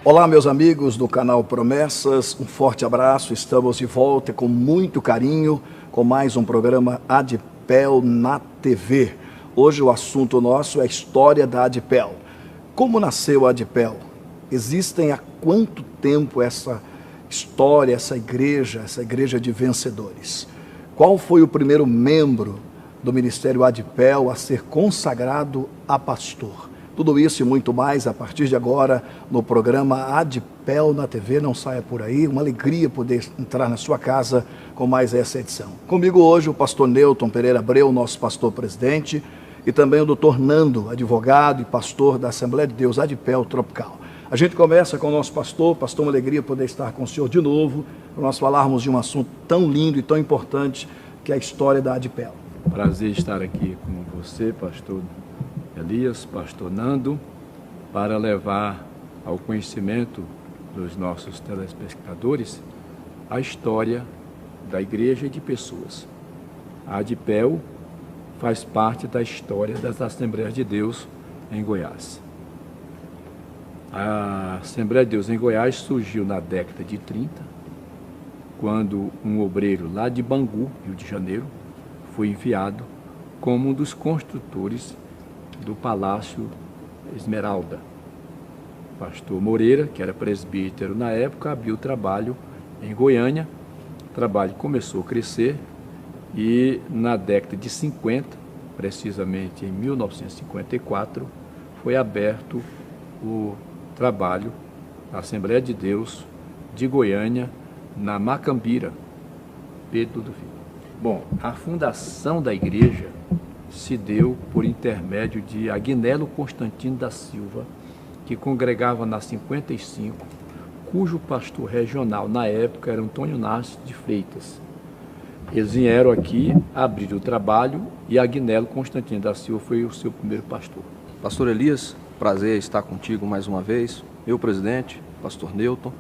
Olá, meus amigos do canal Promessas, um forte abraço. Estamos de volta com muito carinho com mais um programa Adipel na TV. Hoje o assunto nosso é a história da Adipel. Como nasceu a Adipel? Existem há quanto tempo essa história, essa igreja de vencedores? Qual foi o primeiro membro do Ministério Adipel a ser consagrado a pastor? Tudo isso e muito mais a partir de agora no programa Adipel na TV. Não saia por aí, uma alegria poder entrar na sua casa com mais essa edição. Comigo hoje o pastor Newton Pereira Abreu, nosso pastor presidente, e também o doutor Nando, advogado e pastor da Assembleia de Deus Adipel Tropical. A gente começa com o nosso pastor, uma alegria poder estar com o senhor de novo, para nós falarmos de um assunto tão lindo e tão importante que é a história da Adipel. Prazer estar aqui com você, pastor Elias, pastor Nando, para levar ao conhecimento dos nossos telespectadores a história da igreja e de pessoas. A Adipel faz parte da história das Assembleias de Deus em Goiás. A Assembleia de Deus em Goiás surgiu na década de 30, quando um obreiro lá de Bangu, Rio de Janeiro, foi enviado como um dos construtores do Palácio Esmeralda. O pastor Moreira, que era presbítero na época, abriu trabalho em Goiânia. O trabalho começou a crescer e na década de 50, precisamente em 1954, foi aberto o trabalho da Assembleia de Deus de Goiânia, na Macambira, Pedro do Vigo. Bom, a fundação da igreja se deu por intermédio de Agnello Constantino da Silva, que congregava na 55, cujo pastor regional na época era Antônio Narciso de Freitas. Eles vieram aqui, abriram o trabalho e Agnello Constantino da Silva foi o seu primeiro pastor. Pastor Elias, prazer estar contigo mais uma vez. Meu presidente, pastor Newton,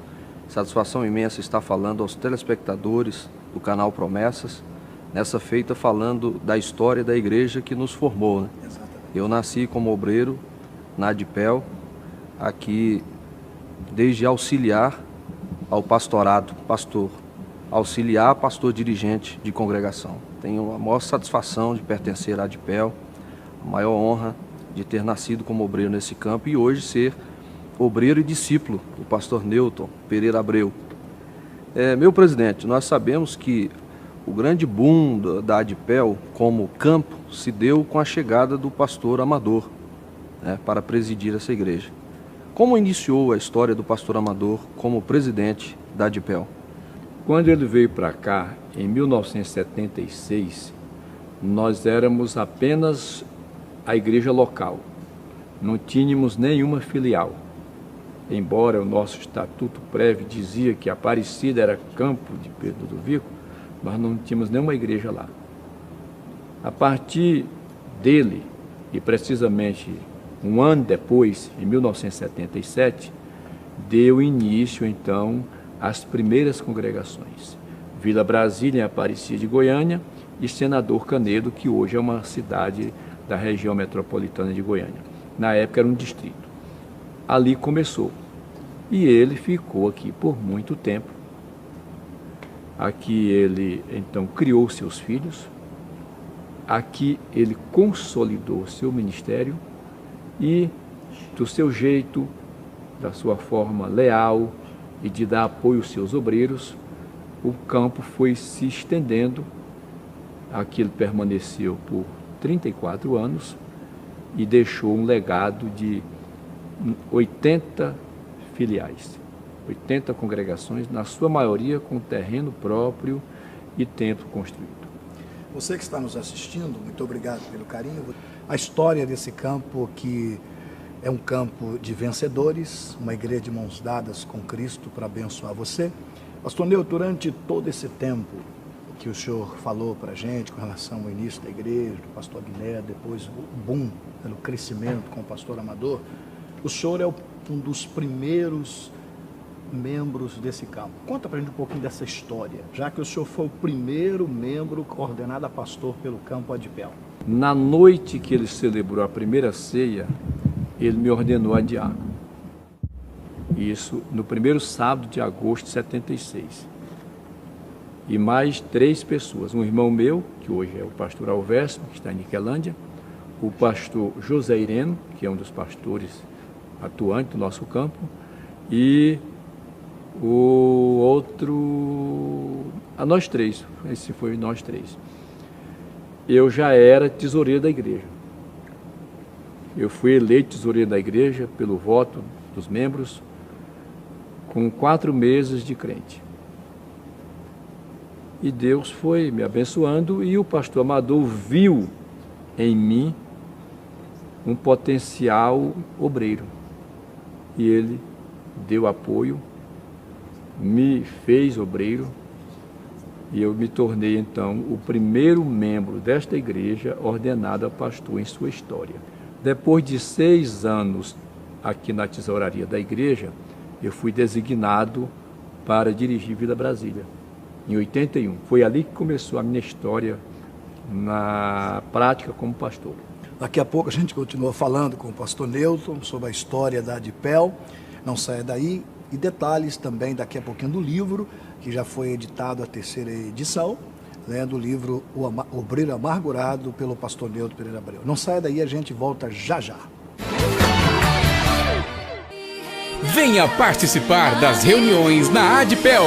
satisfação imensa estar falando aos telespectadores do canal Promessas, nessa feita falando da história da igreja que nos formou, né? Eu nasci como obreiro na Adipel, aqui desde auxiliar ao pastorado, pastor, auxiliar pastor dirigente de congregação. Tenho a maior satisfação de pertencer à Adipel, a maior honra de ter nascido como obreiro nesse campo e hoje ser obreiro e discípulo do pastor Newton Pereira Abreu. Meu presidente, nós sabemos que o grande boom da Adipel como campo se deu com a chegada do pastor Amador, né, para presidir essa igreja. Como iniciou a história do pastor Amador como presidente da Adipel? Quando ele veio para cá, em 1976, nós éramos apenas a igreja local. Não tínhamos nenhuma filial. Embora o nosso estatuto prévio dizia que Aparecida era campo de Pedro do Vigo, nós não tínhamos nenhuma igreja lá. A partir dele, e precisamente um ano depois, em 1977, deu início, então, às primeiras congregações. Vila Brasília, em Aparecida de Goiânia, e Senador Canedo, que hoje é uma cidade da região metropolitana de Goiânia. Na época era um distrito. Ali começou. E ele ficou aqui por muito tempo. Aqui ele, então, criou seus filhos, aqui ele consolidou seu ministério e, do seu jeito, da sua forma leal e de dar apoio aos seus obreiros, o campo foi se estendendo. Aqui ele permaneceu por 34 anos e deixou um legado de 80 filiais. 80 congregações, na sua maioria com terreno próprio e templo construído. Você que está nos assistindo, muito obrigado pelo carinho. A história desse campo, que é um campo de vencedores, uma igreja de mãos dadas com Cristo para abençoar você. Pastor Neu, durante todo esse tempo, que o senhor falou para a gente com relação ao início da igreja, do pastor Guilherme, depois o boom pelo crescimento com o pastor Amador, o senhor é um dos primeiros membros desse campo. Conta para a gente um pouquinho dessa história, já que o senhor foi o primeiro membro ordenado a pastor pelo campo Adipel. Na noite que ele celebrou a primeira ceia, ele me ordenou a diácono. Isso no primeiro sábado de agosto de 76. E mais 3 pessoas, um irmão meu, que hoje é o pastor Alverso, que está em Niquelândia, o pastor José Ireno, que é um dos pastores atuantes do nosso campo, e o outro, nós 3, esse foi nós 3. Eu já era tesoureiro da igreja. Eu fui eleito tesoureiro da igreja pelo voto dos membros com 4 meses de crente. E Deus foi me abençoando e o pastor Amador viu em mim um potencial obreiro. E ele deu apoio, me fez obreiro e eu me tornei então o primeiro membro desta igreja ordenado a pastor em sua história. Depois de 6 anos aqui na tesouraria da igreja, eu fui designado para dirigir Vila Brasília, em 81. Foi ali que começou a minha história na prática como pastor. Daqui a pouco a gente continua falando com o pastor Newton sobre a história da Adipel. Não saia daí. E detalhes também daqui a pouquinho do livro, que já foi editado a 3ª edição, né, do livro O Obreiro Amargurado, pelo pastor Newton Pereira Abreu. Não saia daí, a gente volta já já. Venha participar das reuniões na Adipel.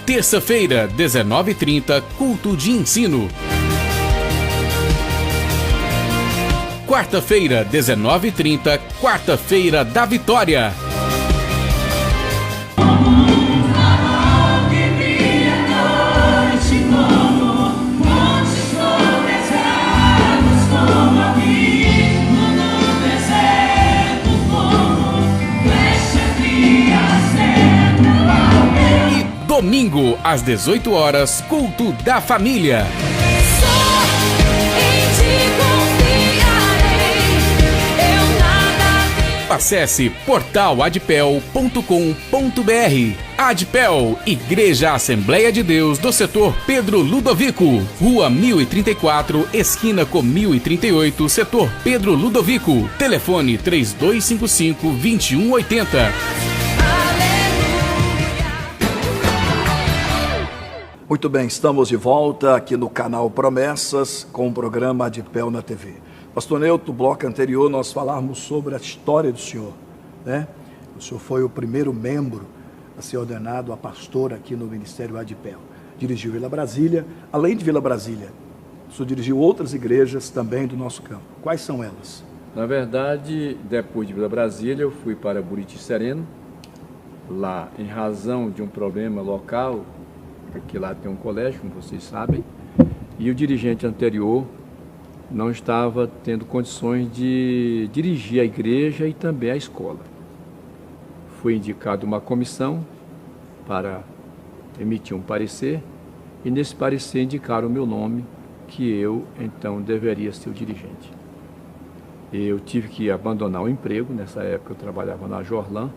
Terça-feira, 19h30, culto de ensino. Quarta-feira, 19h30, quarta-feira da Vitória. E domingo, às 18 horas, culto da família. Acesse portaladipel.com.br. Adipel, Igreja Assembleia de Deus do setor Pedro Ludovico, Rua 1034, esquina com 1038, setor Pedro Ludovico. Telefone 3255-2180. Muito bem, estamos de volta aqui no canal Promessas com o programa Adipel na TV. Pastor Newton, no bloco anterior nós falamos sobre a história do senhor, né? O senhor foi o primeiro membro a ser ordenado a pastor aqui no Ministério Adipel. Dirigiu Vila Brasília. Além de Vila Brasília, o senhor dirigiu outras igrejas também do nosso campo. Quais são elas? Na verdade, depois de Vila Brasília, eu fui para Buriti Sereno. Lá, em razão de um problema local, porque lá tem um colégio, como vocês sabem, e o dirigente anterior não estava tendo condições de dirigir a igreja e também a escola. Foi indicada uma comissão para emitir um parecer, e nesse parecer indicaram o meu nome, que eu então deveria ser o dirigente. Eu tive que abandonar o emprego, nessa época eu trabalhava na Jorlan,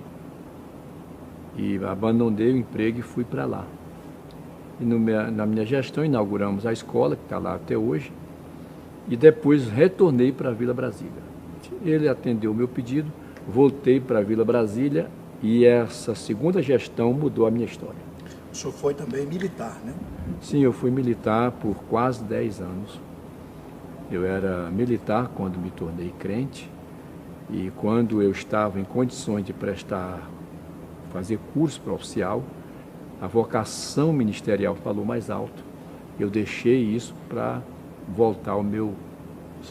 e abandonei o emprego e fui para lá. E na minha gestão inauguramos a escola, que está lá até hoje, e depois retornei para a Vila Brasília. Ele atendeu o meu pedido, voltei para a Vila Brasília e essa segunda gestão mudou a minha história. O senhor foi também militar, né? Sim, eu fui militar por quase 10 anos. Eu era militar quando me tornei crente e quando eu estava em condições de fazer curso para oficial, a vocação ministerial falou mais alto. Eu deixei isso para voltar os meus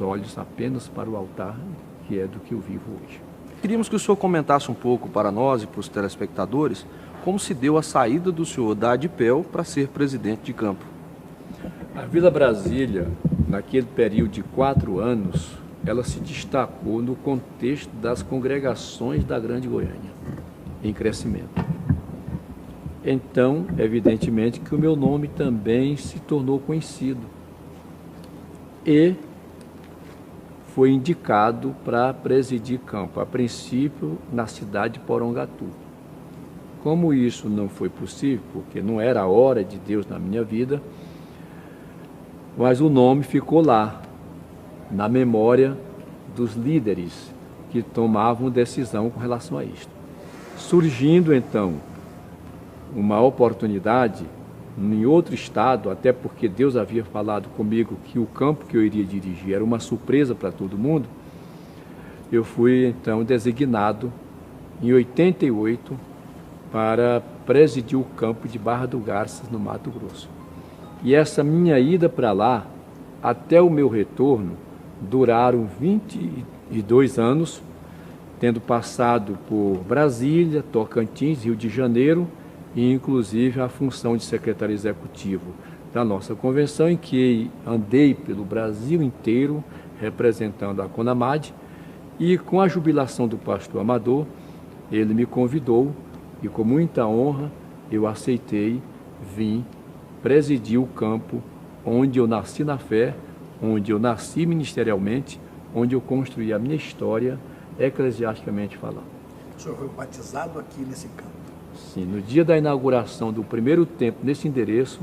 olhos apenas para o altar, que é do que eu vivo hoje. Queríamos que o senhor comentasse um pouco para nós e para os telespectadores como se deu a saída do senhor da Adipel para ser presidente de campo. A Vila Brasília, naquele período de 4 anos, ela se destacou no contexto das congregações da Grande Goiânia, em crescimento. Então, evidentemente que o meu nome também se tornou conhecido e foi indicado para presidir campo, a princípio na cidade de Porongatu. Como isso não foi possível, porque não era a hora de Deus na minha vida, mas o nome ficou lá, na memória dos líderes que tomavam decisão com relação a isto. Surgindo então uma oportunidade em outro estado, até porque Deus havia falado comigo que o campo que eu iria dirigir era uma surpresa para todo mundo, eu fui então designado em 88 para presidir o campo de Barra do Garças, no Mato Grosso. E essa minha ida para lá, até o meu retorno, duraram 22 anos, tendo passado por Brasília, Tocantins, Rio de Janeiro, e inclusive a função de secretário executivo da nossa convenção, em que andei pelo Brasil inteiro representando a CONAMAD, e com a jubilação do pastor Amador, ele me convidou e com muita honra eu aceitei vir presidir o campo onde eu nasci na fé, onde eu nasci ministerialmente, onde eu construí a minha história eclesiasticamente falando. O senhor foi batizado aqui nesse campo? Sim, no dia da inauguração do primeiro templo nesse endereço,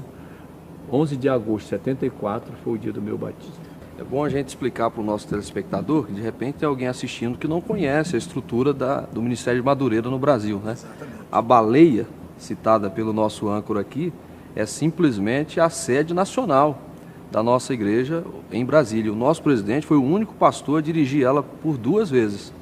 11 de agosto de 74, foi o dia do meu batismo. É bom a gente explicar para o nosso telespectador que de repente tem alguém assistindo que não conhece a estrutura do Ministério de Madureira no Brasil, né? Exatamente. A baleia, citada pelo nosso âncora aqui, é simplesmente a sede nacional da nossa igreja em Brasília. O nosso presidente foi o único pastor a dirigir ela por 2 vezes.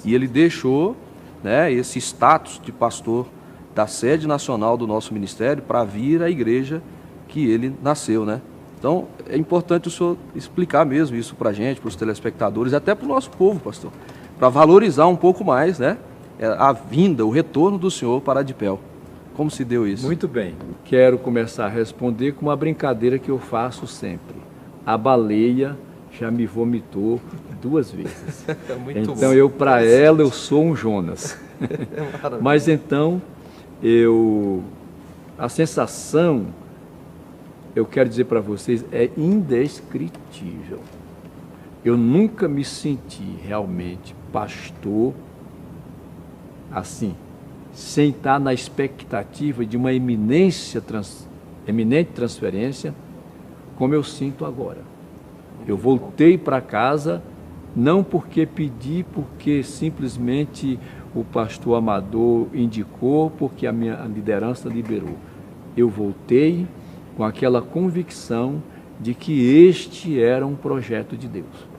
E ele deixou, né, esse status de pastor da sede nacional do nosso ministério para vir à igreja que ele nasceu, né? Então, é importante o senhor explicar mesmo isso para a gente, para os telespectadores, até para o nosso povo, pastor, para valorizar um pouco mais, né, a vinda, o retorno do senhor para Adipel. Como se deu isso? Muito bem. Quero começar a responder com uma brincadeira que eu faço sempre. A baleia já me vomitou 2 vezes. Então, para ela, eu sou um Jonas. Mas então, a sensação, eu quero dizer para vocês, é indescritível. Eu nunca me senti realmente pastor assim, sem estar na expectativa de uma eminente transferência, como eu sinto agora. Eu voltei para casa, não porque pedi, porque simplesmente o pastor Amador indicou, porque a minha liderança liberou. Eu voltei com aquela convicção de que este era um projeto de Deus.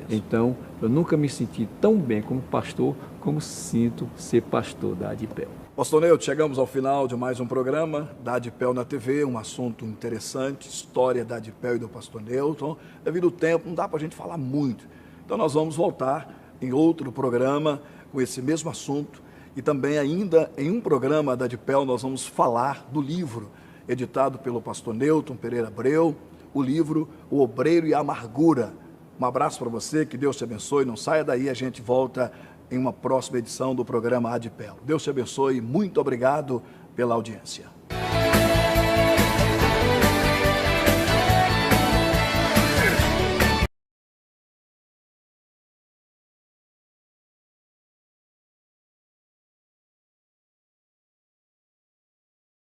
Então, eu nunca me senti tão bem como pastor, como sinto ser pastor da Adipel. Pastor Newton, chegamos ao final de mais um programa da Adipel na TV, um assunto interessante, história da Adipel e do pastor Newton. Devido ao tempo, não dá para a gente falar muito. Então, nós vamos voltar em outro programa com esse mesmo assunto e também ainda em um programa da Adipel nós vamos falar do livro editado pelo pastor Newton Pereira Abreu, o livro O Obreiro e a Amargura. Um abraço para você, que Deus te abençoe, não saia daí, a gente volta em uma próxima edição do programa Adipel. Deus te abençoe, muito obrigado pela audiência.